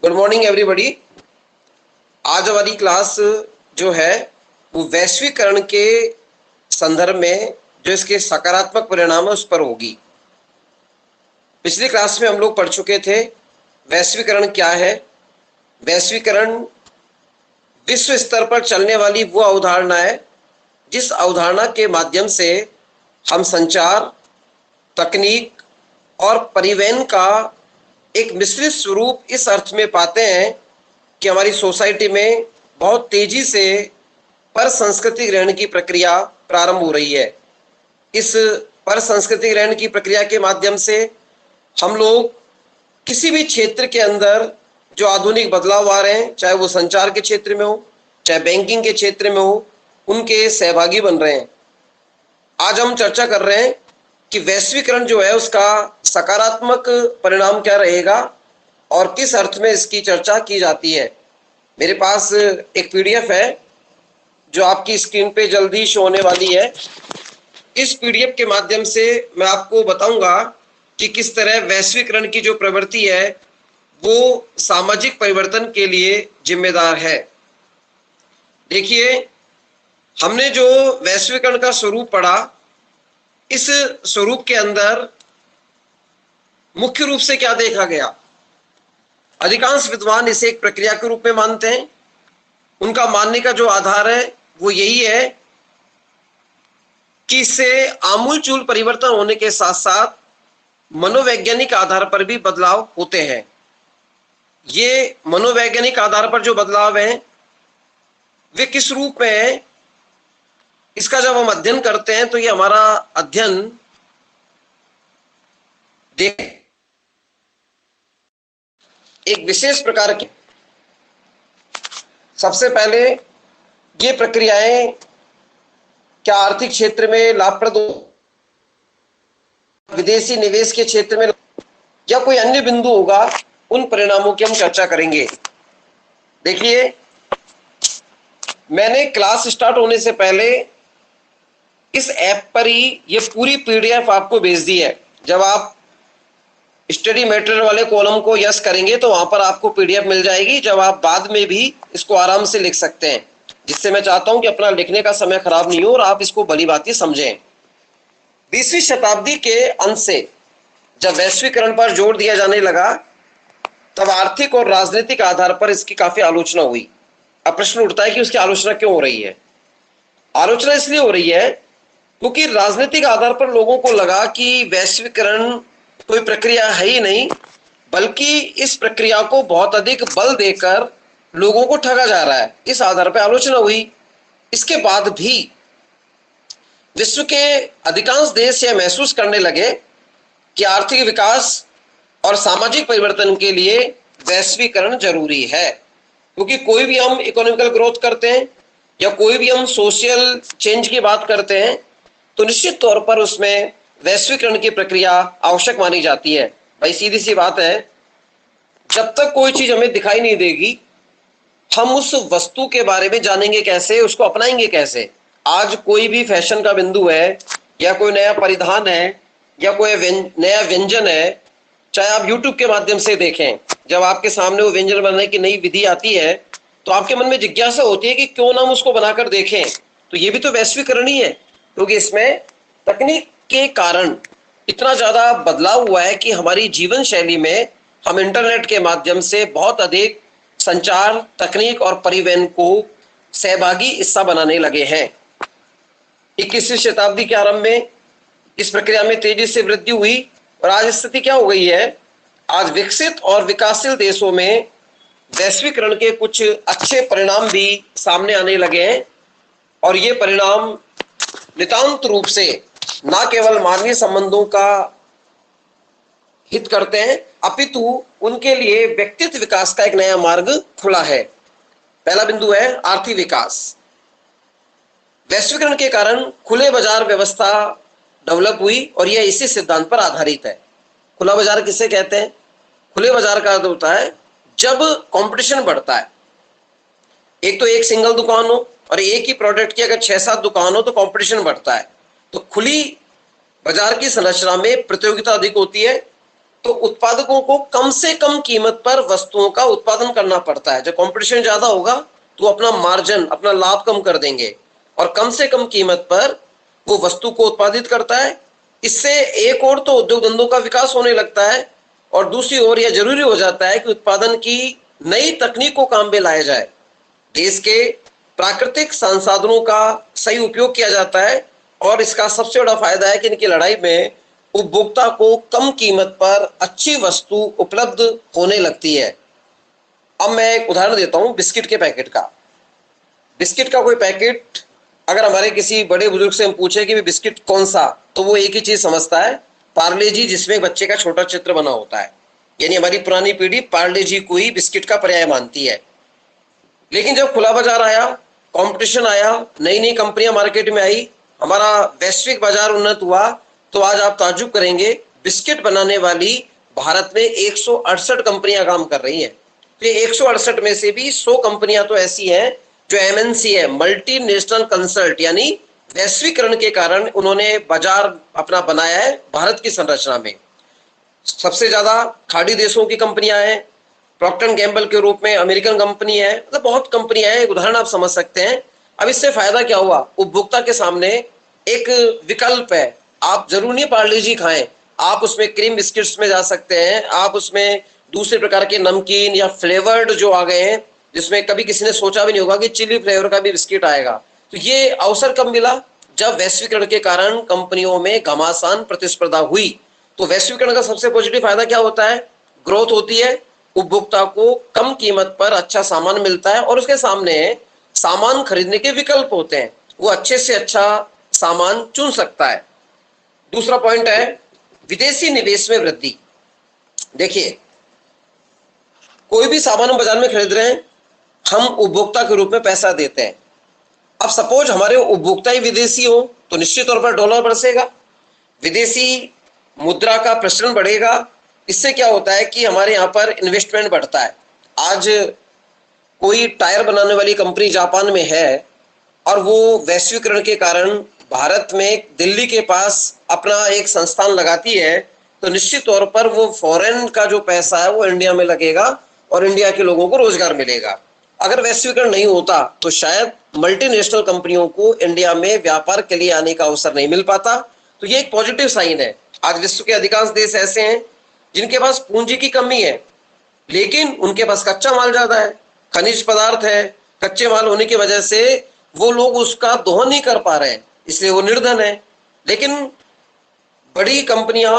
Good morning everybody. आज हमारी class जो है वो वैश्वीकरण के संदर्भ में जो इसके सकारात्मक परिणाम है उस पर होगी। पिछली क्लास में हम लोग पढ़ चुके थे वैश्वीकरण क्या है। वैश्वीकरण विश्व स्तर पर चलने वाली वो अवधारणा है जिस अवधारणा के माध्यम से हम संचार, तकनीक और परिवहन का एक मिश्रित स्वरूप इस अर्थ में पाते हैं कि हमारी सोसाइटी में बहुत तेजी से पर संस्कृति ग्रहण की प्रक्रिया प्रारंभ हो रही है। इस पर संस्कृति ग्रहण की प्रक्रिया के माध्यम से हम लोग किसी भी क्षेत्र के अंदर जो आधुनिक बदलाव आ रहे हैं, चाहे वो संचार के क्षेत्र में हो, चाहे बैंकिंग के क्षेत्र में हो, उनके सहभागी बन रहे हैं। आज हम चर्चा कर रहे हैं कि वैश्वीकरण जो है उसका सकारात्मक परिणाम क्या रहेगा और किस अर्थ में इसकी चर्चा की जाती है। मेरे पास एक पीडीएफ है जो आपकी स्क्रीन पे जल्दी शो होने वाली है। इस पीडीएफ के माध्यम से मैं आपको बताऊंगा कि किस तरह वैश्वीकरण की जो प्रवृत्ति है वो सामाजिक परिवर्तन के लिए जिम्मेदार है। देखिए, हमने जो वैश्वीकरण का स्वरूप पढ़ा, इस स्वरूप के अंदर मुख्य रूप से क्या देखा गया। अधिकांश विद्वान इसे एक प्रक्रिया के रूप में मानते हैं। उनका मानने का जो आधार है वो यही है कि इससे आमूलचूल परिवर्तन होने के साथ साथ मनोवैज्ञानिक आधार पर भी बदलाव होते हैं। ये मनोवैज्ञानिक आधार पर जो बदलाव हैं वे किस रूप में है, इसका जब हम अध्ययन करते हैं तो ये हमारा अध्ययन देख एक विशेष प्रकार की, सबसे पहले ये प्रक्रियाएं क्या आर्थिक क्षेत्र में लाभप्रद, विदेशी निवेश के क्षेत्र में या कोई अन्य बिंदु होगा, उन परिणामों की हम चर्चा करेंगे। देखिए, मैंने क्लास स्टार्ट होने से पहले इस ऐप पर ही ये पूरी पीडीएफ आपको भेज दी है। जब आप स्टडी मटेरियल वाले कॉलम को यस करेंगे तो वहां पर आपको पीडीएफ मिल जाएगी, जब आप बाद में भी इसको आराम से लिख सकते हैं। जिससे मैं चाहता हूं कि अपना लिखने का समय खराब नहीं हो और आप इसको भली भांति समझें। 20वीं शताब्दी के अंत से जब वैश्वीकरण पर जोर दिया जाने लगा तब आर्थिक और राजनीतिक आधार पर इसकी काफी आलोचना हुई। अब प्रश्न उठता है कि उसकी आलोचना क्यों हो रही है। आलोचना इसलिए हो रही है क्योंकि राजनीतिक आधार पर लोगों को लगा कि वैश्वीकरण कोई प्रक्रिया है ही नहीं, बल्कि इस प्रक्रिया को बहुत अधिक बल देकर लोगों को ठगा जा रहा है। इस आधार पर आलोचना हुई। इसके बाद भी विश्व के अधिकांश देश यह महसूस करने लगे कि आर्थिक विकास और सामाजिक परिवर्तन के लिए वैश्वीकरण जरूरी है। क्योंकि कोई भी हम इकोनॉमिकल ग्रोथ करते हैं या कोई भी हम सोशल चेंज की बात करते हैं तो निश्चित तौर पर उसमें वैश्वीकरण की प्रक्रिया आवश्यक मानी जाती है। भाई सीधी सी बात है, जब तक कोई चीज हमें दिखाई नहीं देगी हम उस वस्तु के बारे में जानेंगे कैसे, उसको अपनाएंगे कैसे। आज कोई भी फैशन का बिंदु है या कोई नया परिधान है या कोई नया व्यंजन है, चाहे आप YouTube के माध्यम से देखें, जब आपके सामने वो व्यंजन बनाने की नई विधि आती है तो आपके मन में जिज्ञासा होती है कि क्यों ना हम उसको बनाकर देखें। तो ये भी तो वैश्वीकरण ही है, क्योंकि इसमें तकनीक के कारण इतना ज्यादा बदलाव हुआ है कि हमारी जीवन शैली में हम इंटरनेट के माध्यम से बहुत अधिक संचार, तकनीक और परिवहन को सहभागी हिस्सा बनाने लगे हैं। 21वीं शताब्दी के आरंभ में इस प्रक्रिया में तेजी से वृद्धि हुई और आज स्थिति क्या हो गई है। आज विकसित और विकासशील देशों में वैश्वीकरण के कुछ अच्छे परिणाम भी सामने आने लगे हैं और ये परिणाम नितांत रूप से न केवल मानवीय संबंधों का हित करते हैं अपितु उनके लिए व्यक्तित्व विकास का एक नया मार्ग खुला है। पहला बिंदु है आर्थिक विकास। वैश्वीकरण के कारण खुले बाजार व्यवस्था डेवलप हुई और यह इसी सिद्धांत पर आधारित है। खुला बाजार किसे कहते हैं? खुले बाजार का अर्थ होता है जब कंपटीशन बढ़ता है। एक तो एक सिंगल दुकान हो और एक ही प्रोडक्ट की अगर 6-7 दुकान हो तो कंपटीशन बढ़ता है। तो खुली बाजार की संरचना में प्रतियोगिता अधिक होती है तो उत्पादकों को कम से कम कीमत पर वस्तुओं का उत्पादन करना पड़ता है। जब कंपटीशन ज्यादा होगा तो अपना मार्जिन, अपना लाभ कम कर देंगे और कम से कम कीमत पर वो वस्तु को उत्पादित करता है। इससे एक और तो उद्योग धंधों का विकास होने लगता है और दूसरी ओर यह जरूरी हो जाता है कि उत्पादन की नई तकनीक को काम में लाया जाए। देश के प्राकृतिक संसाधनों का सही उपयोग किया जाता है और इसका सबसे बड़ा फायदा है कि इनकी लड़ाई में उपभोक्ता को कम कीमत पर अच्छी वस्तु उपलब्ध होने लगती है। अब मैं एक उदाहरण देता हूं बिस्किट के पैकेट का। बिस्किट का कोई पैकेट अगर हमारे किसी बड़े बुजुर्ग से हम पूछे कि बिस्किट कौन सा, तो वो एक ही चीज समझता है, पार्ले जी, जिसमें बच्चे का छोटा चित्र बना होता है। यानी हमारी पुरानी पीढ़ी पार्ले जी को ही बिस्किट का पर्याय मानती है। लेकिन जब खुला बाजार आया, कंपटीशन आया, नई नई कंपनियां मार्केट में आई, हमारा वैश्विक बाजार उन्नत हुआ, तो आज आप ताज्जुब करेंगे बिस्किट बनाने वाली भारत में 168 कंपनियां काम कर रही हैं। तो 168 में से भी 100 कंपनियां तो ऐसी हैं जो एमएनसी है, मल्टीनेशनल कंसल्ट, यानी वैश्वीकरण के कारण उन्होंने बाजार अपना बनाया है भारत की संरचना में। सबसे ज्यादा खाड़ी देशों की कंपनियां हैं, प्रॉक्टर एंड गैम्बल के रूप में अमेरिकन कंपनी है, मतलब बहुत कंपनियां हैं। एक उदाहरण आप समझ सकते हैं। अब इससे फायदा क्या हुआ? उपभोक्ता के सामने एक विकल्प है। आप जरूर नहीं पार्ले जी खाएं, आप उसमें क्रीम बिस्किट्स में जा सकते हैं, आप उसमें दूसरे प्रकार के नमकीन या फ्लेवर्ड जो आ गए हैं, जिसमें कभी किसी ने सोचा भी नहीं होगा कि चिली फ्लेवर का भी बिस्किट आएगा। तो ये अवसर कब मिला? जब वैश्वीकरण के कारण कंपनियों में घमासान प्रतिस्पर्धा हुई। तो वैश्वीकरण का सबसे पॉजिटिव फायदा क्या होता है? ग्रोथ होती है, उपभोक्ता को कम कीमत पर अच्छा सामान मिलता है और उसके सामने सामान खरीदने के विकल्प होते हैं, वो अच्छे से अच्छा सामान चुन सकता है। दूसरा पॉइंट है विदेशी निवेश में वृद्धि। देखिए, कोई भी सामान हम बाजार में खरीद रहे हैं, हम उपभोक्ता के रूप में पैसा देते हैं। अब सपोज हमारे उपभोक्ता ही विदेशी हो तो निश्चित तौर पर डॉलर बरसेगा, विदेशी मुद्रा का प्रचलन बढ़ेगा। इससे क्या होता है कि हमारे यहाँ पर इन्वेस्टमेंट बढ़ता है। आज कोई टायर बनाने वाली कंपनी जापान में है और वो वैश्वीकरण के कारण भारत में दिल्ली के पास अपना एक संस्थान लगाती है, तो निश्चित तौर पर वो फॉरेन का जो पैसा है वो इंडिया में लगेगा और इंडिया के लोगों को रोजगार मिलेगा। अगर वैश्वीकरण नहीं होता तो शायद मल्टीनेशनल कंपनियों को इंडिया में व्यापार के लिए आने का अवसर नहीं मिल पाता। तो ये एक पॉजिटिव साइन है। आज विश्व के अधिकांश देश ऐसे हैं जिनके पास पूंजी की कमी है, लेकिन उनके पास कच्चा माल ज्यादा है, खनिज पदार्थ है। कच्चे माल होने की वजह से वो लोग उसका दोहन नहीं कर पा रहे हैं, इसलिए वो निर्धन है। लेकिन बड़ी कंपनियां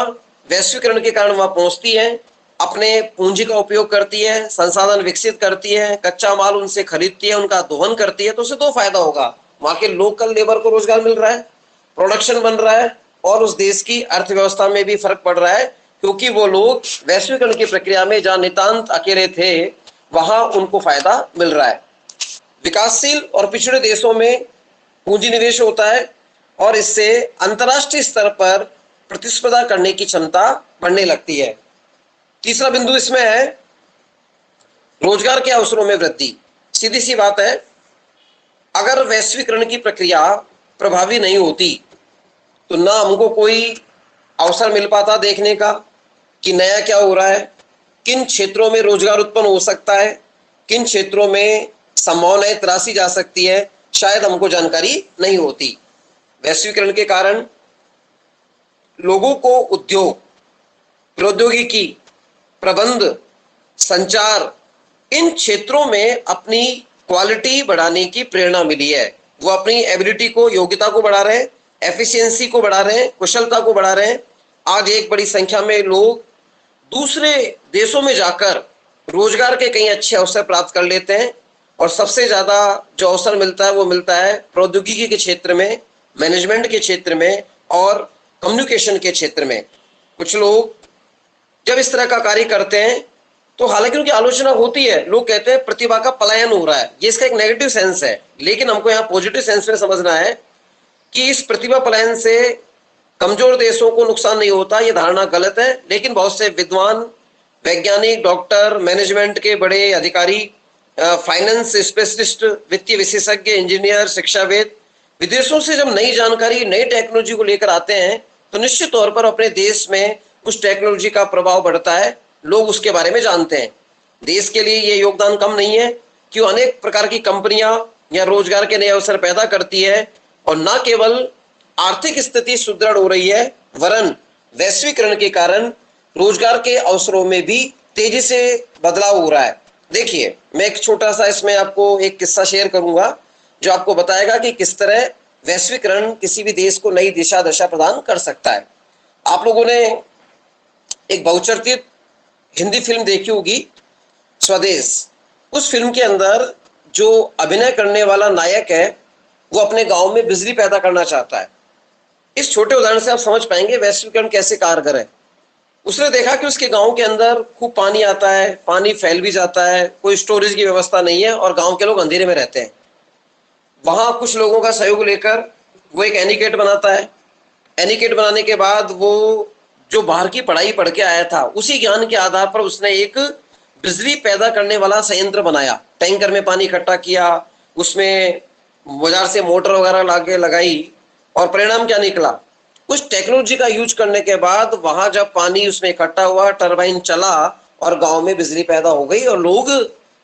वैश्वीकरण के कारण वहां पहुंचती हैं, अपने पूंजी का उपयोग करती है, संसाधन विकसित करती है, कच्चा माल उनसे खरीदती है, उनका दोहन करती है। तो उससे दो फायदा होगा, वहां के लोकल लेबर को रोजगार मिल रहा है, प्रोडक्शन बन रहा है और उस देश की अर्थव्यवस्था में भी फर्क पड़ रहा है, क्योंकि वो लोग वैश्वीकरण की प्रक्रिया में जहां नितांत अकेले थे वहां उनको फायदा मिल रहा है। विकासशील और पिछड़े देशों में पूंजी निवेश होता है और इससे अंतर्राष्ट्रीय स्तर पर प्रतिस्पर्धा करने की क्षमता बढ़ने लगती है। तीसरा बिंदु इसमें है रोजगार के अवसरों में वृद्धि। सीधी सी बात है, अगर वैश्वीकरण की प्रक्रिया प्रभावी नहीं होती तो ना हमको कोई अवसर मिल पाता देखने का कि नया क्या हो रहा है, किन क्षेत्रों में रोजगार उत्पन्न हो सकता है, किन क्षेत्रों में संभावनाएं तराशी जा सकती है, शायद हमको जानकारी नहीं होती। वैश्वीकरण के कारण लोगों को उद्योग, प्रौद्योगिकी, प्रबंध, संचार, इन क्षेत्रों में अपनी क्वालिटी बढ़ाने की प्रेरणा मिली है। वो अपनी एबिलिटी को, योग्यता को बढ़ा रहे हैं, एफिशिएंसी को बढ़ा रहे हैं, कुशलता को बढ़ा रहे हैं। आज एक बड़ी संख्या में लोग दूसरे देशों में जाकर रोजगार के कई अच्छे अवसर प्राप्त कर लेते हैं और सबसे ज्यादा जो अवसर मिलता है वो मिलता है प्रौद्योगिकी के क्षेत्र में, मैनेजमेंट के क्षेत्र में और कम्युनिकेशन के क्षेत्र में। कुछ लोग जब इस तरह का कार्य करते हैं तो हालांकि उनकी आलोचना होती है, लोग कहते हैं प्रतिभा का पलायन हो रहा है, ये इसका एक नेगेटिव सेंस है। लेकिन हमको यहाँ पॉजिटिव सेंस में समझना है कि इस प्रतिभा पलायन से कमजोर देशों को नुकसान नहीं होता, ये धारणा गलत है। लेकिन बहुत से विद्वान, वैज्ञानिक, डॉक्टर, मैनेजमेंट के बड़े अधिकारी, फाइनेंस स्पेशलिस्ट, वित्तीय विशेषज्ञ, इंजीनियर, शिक्षाविद विदेशों से जब नई जानकारी, नई टेक्नोलॉजी को लेकर आते हैं तो निश्चित तौर पर अपने देश में उस टेक्नोलॉजी का प्रभाव बढ़ता है, लोग उसके बारे में जानते हैं। देश के लिए ये योगदान कम नहीं है कि वो अनेक प्रकार की कंपनियां या रोजगार के नए अवसर पैदा करती है, और न केवल आर्थिक स्थिति सुदृढ़ हो रही है, वरन वैश्वीकरण के कारण रोजगार के अवसरों में भी तेजी से बदलाव हो रहा है। देखिए, मैं एक छोटा सा इसमें आपको एक किस्सा शेयर करूंगा जो आपको बताएगा कि किस तरह वैश्वीकरण किसी भी देश को नई दिशा दशा प्रदान कर सकता है। आप लोगों ने एक बहुचर्चित हिंदी फिल्म देखी होगी, स्वदेश। उस फिल्म के अंदर जो अभिनय करने वाला नायक है वो अपने गांव में बिजली पैदा करना चाहता है। इस छोटे उदाहरण से आप समझ पाएंगे वैश्वीकरण कैसे कारगर है। उसने देखा कि उसके गांव के अंदर खूब पानी आता है, पानी फैल भी जाता है, कोई स्टोरेज की व्यवस्था नहीं है और गांव के लोग अंधेरे में रहते हैं। वहां कुछ लोगों का सहयोग लेकर वो एक एनीकेट बनाता है। एनीकेट बनाने के बाद वो जो बाहर की पढ़ाई पढ़ के आया था उसी ज्ञान के आधार पर उसने एक बिजली पैदा करने वाला संयंत्र बनाया। टैंकर में पानी इकट्ठा किया, उसमें बाजार से मोटर वगैरह लाके लगाई, और परिणाम क्या निकला? कुछ टेक्नोलॉजी का यूज करने के बाद वहां जब पानी उसमें इकट्ठा हुआ, टरबाइन चला और गांव में बिजली पैदा हो गई और लोग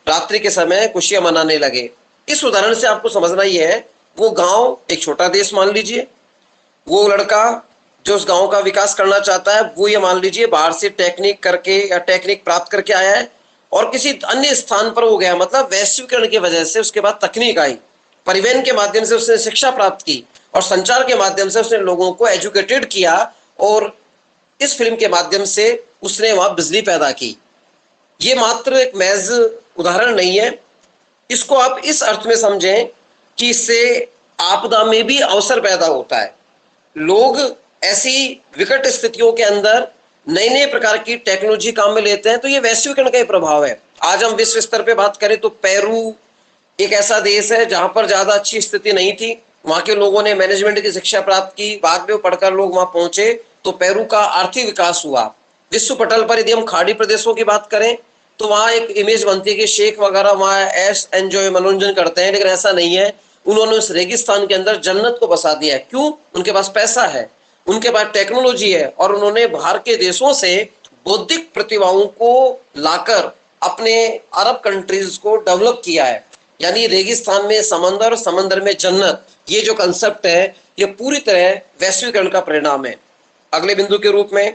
रात्रि के समय खुशियां मनाने लगे। इस उदाहरण से आपको समझना ही है, वो गांव एक छोटा देश मान लीजिए, वो लड़का जो उस गांव का विकास करना चाहता है वो ये मान लीजिए बाहर से टेक्निक करके या टेक्निक प्राप्त करके आया है और किसी अन्य स्थान पर हो गया, मतलब वैश्वीकरण की वजह से उसके बाद तकनीक आई, परिवहन के माध्यम से उसने शिक्षा प्राप्त की और संचार के माध्यम से उसने लोगों को एजुकेटेड किया, और इस फिल्म के माध्यम से उसने वहां बिजली पैदा की। ये मात्र एक महज उदाहरण नहीं है, इसको आप इस अर्थ में समझें कि इससे आपदा में भी अवसर पैदा होता है। लोग ऐसी विकट स्थितियों के अंदर नए नए प्रकार की टेक्नोलॉजी काम में लेते हैं, तो ये वैश्वीकरण का ही प्रभाव है। आज हम विश्व स्तर पे बात करें तो पेरू एक ऐसा देश है जहां पर ज्यादा अच्छी स्थिति नहीं थी, वहां के लोगों ने मैनेजमेंट की शिक्षा प्राप्त की, बाद में पढ़कर लोग वहां पहुंचे तो पेरू का आर्थिक विकास हुआ। विश्व पटल पर यदि हम खाड़ी प्रदेशों की बात करें तो वहां एक इमेज बनती है कि शेख वगैरह वहां ऐश एंजॉय मनोरंजन करते हैं, लेकिन ऐसा नहीं है। उन्होंने उस रेगिस्तान के अंदर जन्नत को बसा दिया है। क्यों? उनके पास पैसा है, उनके पास टेक्नोलॉजी है, और उन्होंने बाहर के देशों से बौद्धिक प्रतिभाओं को लाकर अपने अरब कंट्रीज को डेवलप किया है। यानी रेगिस्तान में समंदर, समंदर में जन्नत, ये जो कंसेप्ट है ये पूरी तरह वैश्वीकरण का परिणाम है। अगले बिंदु के रूप में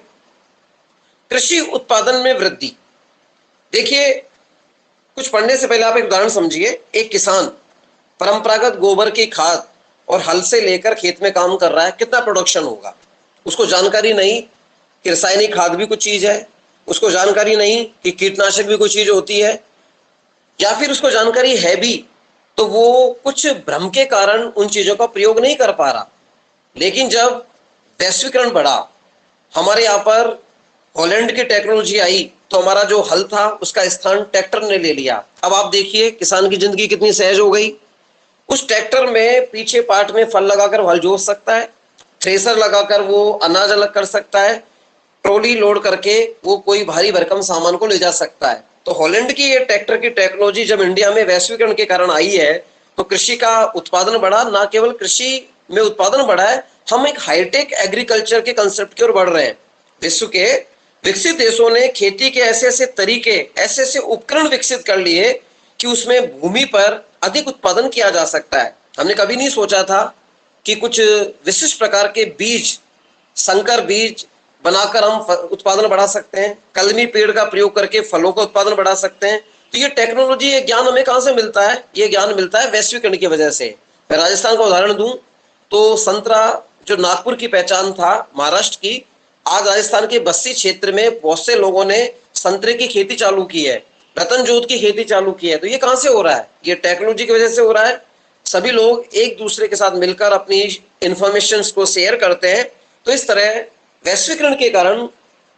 कृषि उत्पादन में वृद्धि। देखिए, कुछ पढ़ने से पहले आप एक उदाहरण समझिए। एक किसान परंपरागत गोबर की खाद और हल से लेकर खेत में काम कर रहा है, कितना प्रोडक्शन होगा? उसको जानकारी नहीं कि रासायनिक खाद भी कुछ चीज है, उसको जानकारी नहीं कि कीटनाशक भी कुछ चीज होती है, या फिर उसको जानकारी है भी तो वो कुछ भ्रम के कारण उन चीजों का प्रयोग नहीं कर पा रहा। लेकिन जब वैश्वीकरण बढ़ा, हमारे यहाँ पर हॉलैंड की टेक्नोलॉजी आई तो हमारा जो हल था उसका स्थान ट्रैक्टर ने ले लिया। अब आप देखिए किसान की जिंदगी कितनी सहज हो गई। उस ट्रैक्टर में पीछे पार्ट में फल लगाकर हल जोत सकता है, थ्रेसर लगाकर वो अनाज अलग कर सकता है, ट्रॉली लोड करके वो कोई भारी भरकम सामान को ले जा सकता है। तो हॉलैंड की ये ट्रैक्टर की टेक्नोलॉजी जब इंडिया में वैश्वीकरण के कारण आई है तो कृषि का उत्पादन बढ़ा। ना केवल कृषि में उत्पादन बढ़ा है, हम एक हाईटेक एग्रीकल्चर के कंसेप्ट की ओर बढ़ रहे हैं। विश्व के विकसित देशों ने खेती के ऐसे ऐसे तरीके, ऐसे ऐसे उपकरण विकसित कर लिए कि उसमें भूमि पर अधिक उत्पादन किया जा सकता है। हमने कभी नहीं सोचा था कि कुछ विशिष्ट प्रकार के बीज, संकर बीज बनाकर हम उत्पादन बढ़ा सकते हैं, कलमी पेड़ का प्रयोग करके फलों का उत्पादन बढ़ा सकते हैं। तो ये टेक्नोलॉजी, ये ज्ञान हमें कहां से मिलता है? ये ज्ञान मिलता है वैश्वीकरण की वजह से। मैं राजस्थान का उदाहरण दूं तो संतरा जो नागपुर की पहचान था महाराष्ट्र की, आज राजस्थान के बस्ती क्षेत्र में बहुत से लोगों ने संतरे की खेती चालू की है, रतन जोत की खेती चालू की है। तो ये कहां से हो रहा है? ये टेक्नोलॉजी की वजह से हो रहा है। सभी लोग एक दूसरे के साथ मिलकर अपनी इंफॉर्मेशन को शेयर करते हैं। तो इस तरह वैश्वीकरण के कारण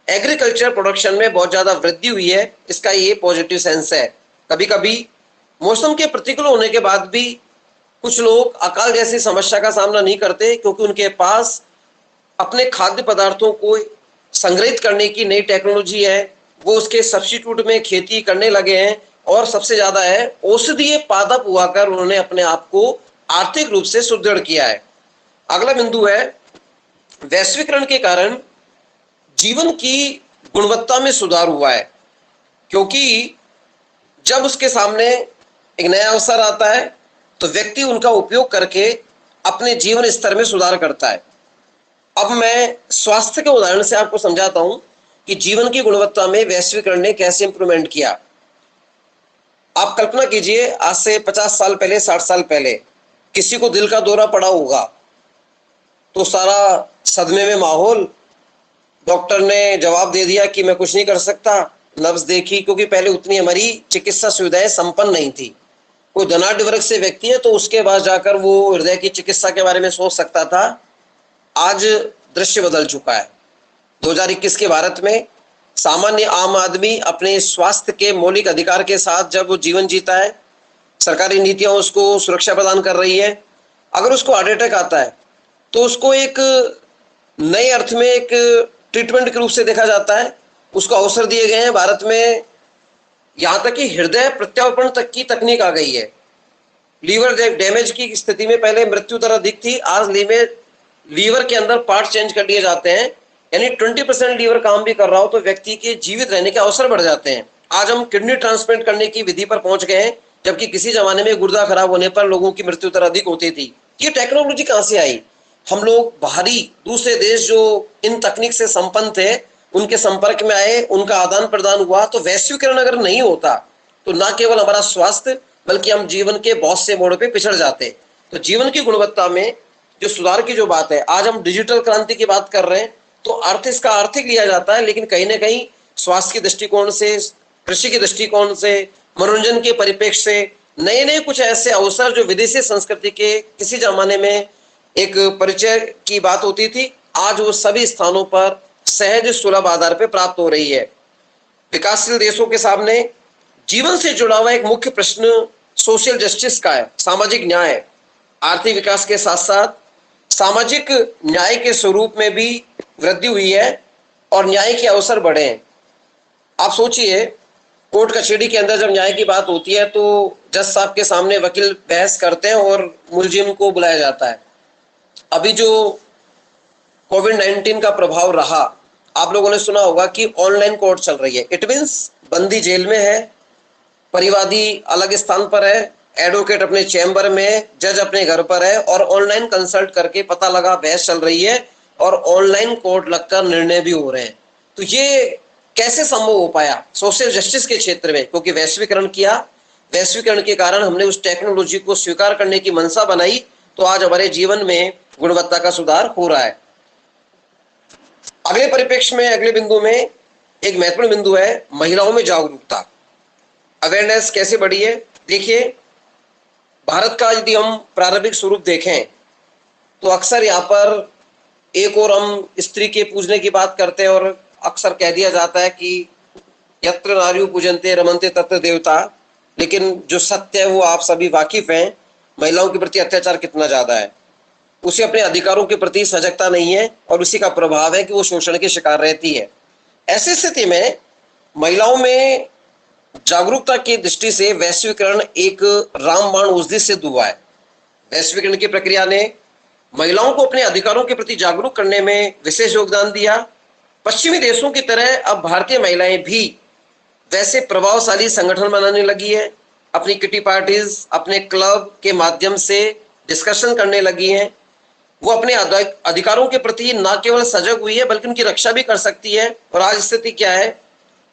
एग्रीकल्चर प्रोडक्शन में बहुत ज्यादा वृद्धि हुई है, इसका ये पॉजिटिव सेंस है। कभी कभी मौसम के प्रतिकूल होने के बाद भी कुछ लोग अकाल जैसी समस्या का सामना नहीं करते, क्योंकि उनके पास अपने खाद्य पदार्थों को संग्रहित करने की नई टेक्नोलॉजी है, वो उसके सब्स्टिट्यूट में खेती करने लगे हैं, और सबसे ज्यादा है औषधीय पादप उगाकर उन्होंने अपने आप को आर्थिक रूप से सुदृढ़ किया है। अगला बिंदु है वैश्वीकरण के कारण जीवन की गुणवत्ता में सुधार हुआ है, क्योंकि जब उसके सामने एक नया अवसर आता है तो व्यक्ति उनका उपयोग करके अपने जीवन स्तर में सुधार करता है। अब मैं स्वास्थ्य के उदाहरण से आपको समझाता हूं कि जीवन की गुणवत्ता में वैश्वीकरण ने कैसे इंप्रूवमेंट किया। आप कल्पना कीजिए, आज से 50 साल पहले, 60 साल पहले किसी को दिल का दौरा पड़ा होगा तो सारा सदमे में माहौल, डॉक्टर ने जवाब दे दिया कि मैं कुछ नहीं कर सकता, नब्ज देखी, क्योंकि पहले उतनी हमारी चिकित्सा सुविधाएं संपन्न नहीं थी। कोई धनाढ्य वर्ग से व्यक्ति है तो उसके पास जाकर वो हृदय की चिकित्सा के बारे में सोच सकता था। आज दृश्य बदल चुका है। 2021 के भारत में सामान्य आम आदमी अपने स्वास्थ्य के मौलिक अधिकार के साथ जब वो जीवन जीता है, सरकारी नीतियां उसको सुरक्षा प्रदान कर रही है। अगर उसको हार्ट अटैक आता है तो उसको एक नए अर्थ में एक ट्रीटमेंट के रूप से देखा जाता है। उसको अवसर दिए गए हैं। भारत में यहाँ तक कि हृदय प्रत्यारोपण तक की तकनीक आ गई है। लीवर डैमेज की स्थिति में पहले मृत्यु दर अधिक थी, आज लीवर के अंदर पार्ट चेंज कर लिए जाते हैं, यानी 20% लीवर काम भी कर रहा हो तो व्यक्ति के जीवित रहने के अवसर बढ़ जाते हैं। आज हम किडनी ट्रांसप्लांट करने की विधि पर पहुंच गए हैं, जबकि किसी जमाने में गुर्दा खराब होने पर लोगों की मृत्यु दर अधिक होती थी। ये टेक्नोलॉजी कहां से आई? हम लोग बाहरी दूसरे देश जो इन तकनीक से संपन्न थे उनके संपर्क में आए, उनका आदान प्रदान हुआ। तो वैश्वीकरण अगर नहीं होता तो न केवल हमारा स्वास्थ्य बल्कि हम जीवन के बहुत से मोड़ पे पिछड़ जाते। तो जीवन की गुणवत्ता में जो सुधार की जो बात है, आज हम डिजिटल क्रांति की बात कर रहे हैं तो अर्थ इसका आर्थिक लिया जाता है, लेकिन कहीं ना कहीं स्वास्थ्य के दृष्टिकोण से, कृषि के दृष्टिकोण से, मनोरंजन के परिप्रेक्ष्य से नए नए कुछ ऐसे अवसर जो विदेशी संस्कृति के किसी जमाने में एक परिचय की बात होती थी, आज वो सभी स्थानों पर सहज सुलभ आधार पर प्राप्त हो रही है। विकासशील देशों के सामने जीवन से जुड़ा हुआ एक मुख्य प्रश्न सोशल जस्टिस का है, सामाजिक न्याय। आर्थिक विकास के साथ साथ सामाजिक न्याय के स्वरूप में भी वृद्धि हुई है और न्याय के अवसर बढ़े हैं। आप सोचिए, कोर्ट कचहरी के अंदर जब न्याय की बात होती है तो जज साहब के सामने वकील बहस करते हैं और मुलजिम को बुलाया जाता है। अभी जो कोविड-19 का प्रभाव रहा, आप लोगों ने सुना होगा कि ऑनलाइन कोर्ट चल रही है। इट मीन्स बंदी जेल में है, परिवादी अलग स्थान पर है, एडवोकेट अपने चैम्बर में, जज अपने घर पर है और ऑनलाइन कंसल्ट करके पता लगा बहस चल रही है और ऑनलाइन कोर्ट लगकर निर्णय भी हो रहे हैं। तो ये कैसे संभव हो पाया? सोशल जस्टिस के क्षेत्र में, क्योंकि वैश्वीकरण किया। वैश्वीकरण के कारण हमने उस टेक्नोलॉजी को स्वीकार करने की मनसा बनाई, तो आज हमारे जीवन में गुणवत्ता का सुधार हो रहा है। अगले परिप्रेक्ष्य में, अगले बिंदु में एक महत्वपूर्ण बिंदु है महिलाओं में जागरूकता। अवेयरनेस कैसे बढ़ी है? देखिए, भारत का यदि हम प्रारंभिक स्वरूप देखें तो अक्सर यहाँ पर एक और हम स्त्री के पूजने की बात करते हैं और अक्सर कह दिया जाता है कि यत्र नार्यु पूजन्ते रमन्ते तत्र देवता। लेकिन जो सत्य है वो आप सभी वाकिफ हैं, महिलाओं के प्रति अत्याचार कितना ज्यादा है। उसे अपने अधिकारों के प्रति सजगता नहीं है और उसी का प्रभाव है कि वो शोषण के शिकार रहती है। ऐसी स्थिति में महिलाओं में जागरूकता की दृष्टि से वैश्वीकरण एक रामबाण उस सिद्ध हुआ है। वैश्वीकरण की प्रक्रिया ने महिलाओं को अपने अधिकारों के प्रति जागरूक करने में विशेष योगदान दिया। पश्चिमी देशों की तरह अब भारतीय महिलाएं भी वैसे प्रभावशाली संगठन बनाने लगी है। अपनी किटी पार्टीज, अपने क्लब के माध्यम से डिस्कशन करने लगी हैं। वो अपने अधिकारों के प्रति न केवल सजग हुई है बल्कि उनकी रक्षा भी कर सकती है। और आज स्थिति क्या है?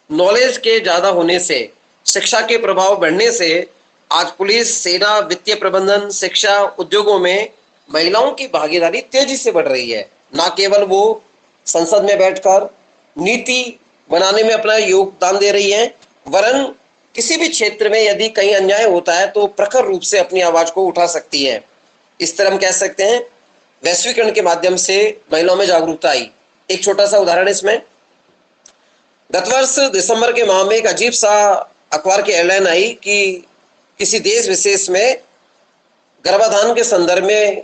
नॉलेज के ज्यादा होने से, शिक्षा के प्रभाव बढ़ने से आज पुलिस, सेना, वित्तीय प्रबंधन, शिक्षा, उद्योगों में महिलाओं की भागीदारी तेजी से बढ़ रही है। न केवल वो संसद में बैठकर नीति बनाने में अपना योगदान दे रही है, वरन किसी भी क्षेत्र में यदि कहीं अन्याय होता है तो प्रखर रूप से अपनी आवाज को उठा सकती है। इस तरह हम कह सकते हैं वैश्वीकरण के माध्यम से महिलाओं में जागरूकता आई। एक छोटा सा उदाहरण इसमें, गत वर्ष दिसंबर के माह में एक अजीब सा अखबार की हेडलाइन आई कि किसी देश विशेष में गर्भाधान के संदर्भ में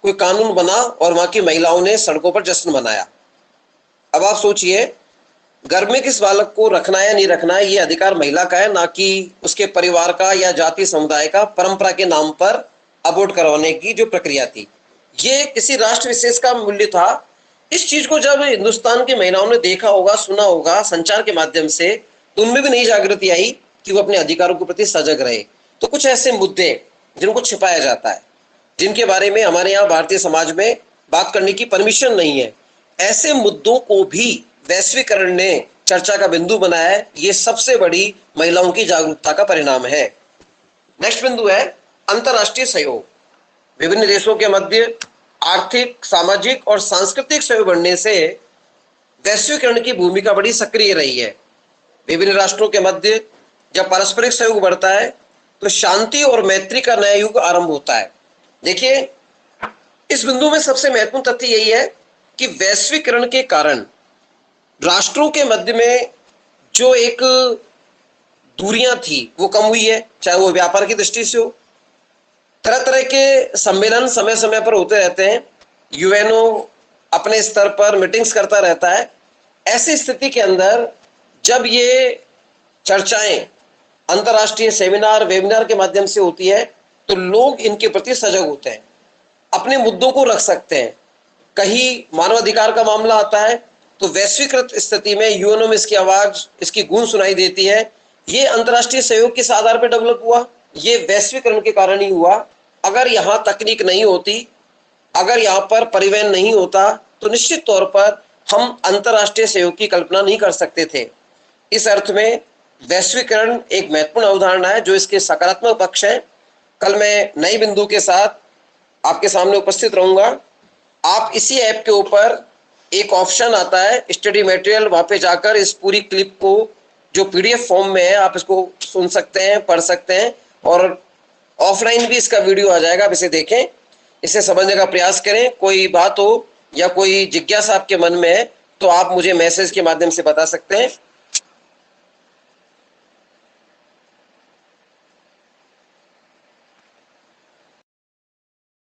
कोई कानून बना और वहां की महिलाओं ने सड़कों पर जश्न मनाया। अब आप सोचिए, गर्भ में किस बालक को रखना है या नहीं रखना है, ये अधिकार महिला का है, ना कि उसके परिवार का या जाति समुदाय का। परंपरा के नाम पर अबॉर्ट करवाने की जो प्रक्रिया थी, ये किसी राष्ट्र विशेष का मूल्य था इस चीज को जब हिंदुस्तान की महिलाओं ने देखा होगा, सुना होगा संचार के माध्यम से, तो उनमें भी नई जागृति आई कि वो अपने अधिकारों के प्रति सजग रहे। तो कुछ ऐसे मुद्दे जिनको छिपाया जाता है, जिनके बारे में हमारे यहाँ भारतीय समाज में बात करने की परमिशन नहीं है, ऐसे मुद्दों को भी वैश्वीकरण ने चर्चा का बिंदु बनाया है। ये सबसे बड़ी महिलाओं की जागरूकता का परिणाम है। नेक्स्ट बिंदु है अंतरराष्ट्रीय सहयोग। विभिन्न देशों के मध्य आर्थिक, सामाजिक और सांस्कृतिक सहयोग बढ़ने से वैश्वीकरण की भूमिका बड़ी सक्रिय रही है। विभिन्न राष्ट्रों के मध्य जब पारस्परिक सहयोग बढ़ता है तो शांति और मैत्री का नया युग आरंभ होता है। देखिए, इस बिंदु में सबसे महत्वपूर्ण तथ्य यही है कि वैश्वीकरण के कारण राष्ट्रों के मध्य में जो एक दूरियां थी वो कम हुई है, चाहे वो व्यापार की दृष्टि से हो। तरह तरह के सम्मेलन समय समय पर होते रहते हैं, यूएनओ अपने स्तर पर मीटिंग्स करता रहता है। ऐसी स्थिति के अंदर जब ये चर्चाएं अंतर्राष्ट्रीय सेमिनार, वेबिनार के माध्यम से होती है तो लोग इनके प्रति सजग होते हैं, अपने मुद्दों को रख सकते हैं। कहीं मानवाधिकार का मामला आता है तो वैश्वीकृत स्थिति में यूएनओ में इसकी आवाज, इसकी गूंज सुनाई देती है। ये अंतर्राष्ट्रीय सहयोग किस आधार पर डेवलप हुआ? ये वैश्वीकरण के कारण ही हुआ। अगर यहाँ तकनीक नहीं होती, अगर यहाँ पर परिवहन नहीं होता, तो निश्चित तौर पर हम अंतर्राष्ट्रीय सहयोग की कल्पना नहीं कर सकते थे। इस अर्थ में वैश्वीकरण एक महत्वपूर्ण अवधारणा है जो इसके सकारात्मक पक्ष है। कल मैं नई बिंदु के साथ आपके सामने उपस्थित रहूंगा। आप इसी ऐप के ऊपर एक ऑप्शन आता है स्टडी मटेरियल, वहां पे जाकर इस पूरी क्लिप को जो पीडीएफ फॉर्म में है आप इसको सुन सकते हैं, पढ़ सकते हैं, और ऑफलाइन भी इसका वीडियो आ जाएगा। आप इसे देखें, इसे समझने का प्रयास करें। कोई बात हो या कोई जिज्ञासा आपके मन में है तो आप मुझे मैसेज के माध्यम से बता सकते हैं।